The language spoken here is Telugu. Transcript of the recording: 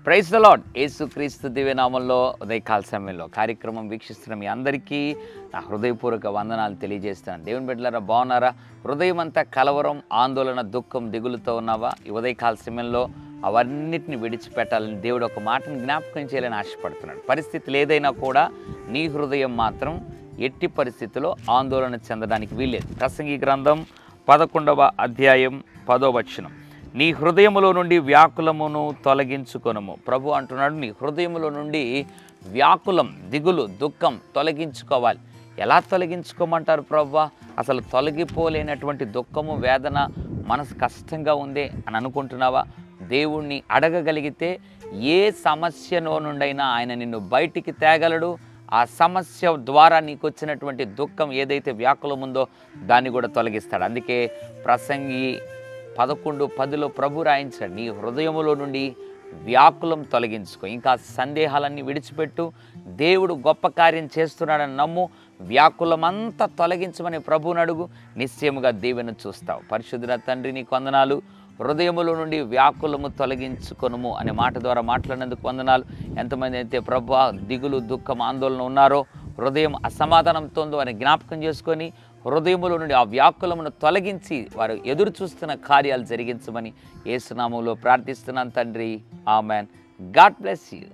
Praise the lord. యేసుక్రీస్తు దివ్యనామంలో ఉదయకాల సమయంలో కార్యక్రమం వీక్షిస్తున్న మీ అందరికీ నా హృదయపూర్వక వందనాలు తెలియజేస్తున్నాను. దేవుని బిడ్డలారా, బాగున్నారా? హృదయం అంతా కలవరం, ఆందోళన, దుఃఖం, దిగులుతో ఉన్నావా? ఈ ఉదయకాల సమయంలో అవన్నిటిని విడిచిపెట్టాలని దేవుడు ఒక మాటను జ్ఞాపకం చేయాలని ఆశపడుతున్నాడు. పరిస్థితులు ఏదైనా కూడా నీ హృదయం మాత్రం ఎట్టి పరిస్థితుల్లో ఆందోళన చెందడానికి వీల్లేదు. ప్రసంగి గ్రంథం 11వ అధ్యాయం 10వ వచనం, నీ హృదయములో నుండి వ్యాకులమును తొలగించుకొనుము. ప్రభు అంటున్నాడు, నీ హృదయములో నుండి వ్యాకులం, దిగులు, దుఃఖం తొలగించుకోవాలి. ఎలా తొలగించుకోమంటారు ప్రభు? అసలు తొలగిపోలేనటువంటి దుఃఖము, వేదన, మనసు కష్టంగా ఉందే అని అనుకుంటున్నావా? దేవుణ్ణి అడగగలిగితే ఏ సమస్యలో నుండైనా ఆయన నిన్ను బయటికి తేగలడు. ఆ సమస్య ద్వారా నీకు వచ్చినటువంటి దుఃఖం ఏదైతే వ్యాకులం ఉందో దాన్ని కూడా తొలగిస్తాడు. అందుకే ప్రసంగి 11:10లో ప్రభు రాయించాడు, నీ హృదయములో నుండి వ్యాకులం తొలగించుకో. ఇంకా సందేహాలన్నీ విడిచిపెట్టు. దేవుడు గొప్ప కార్యం చేస్తున్నాడని నమ్ము. వ్యాకులమంతా తొలగించమని ప్రభువుని అడుగు. నిశ్చయముగా దీవెన చూస్తావు. పరిశుద్ధుల తండ్రి, నీకు వందనాలు. హృదయములో నుండి వ్యాకులము తొలగించుకొనుము అనే మాట ద్వారా మాట్లాడినందుకు వందనాలు. ఎంతమంది అయితే ప్రభు దిగులు, దుఃఖం, ఆందోళన ఉన్నారో, హృదయం అసమాధానంతో ఉందో అని జ్ఞాపకం చేసుకొని హృదయములో నుండి ఆ వ్యాకులమును తొలగించి వారు ఎదురు చూస్తున్న కార్యాలు జరిగించమని యేసు నామములో ప్రార్థిస్తున్నాను తండ్రి. ఆమెన్. God bless you.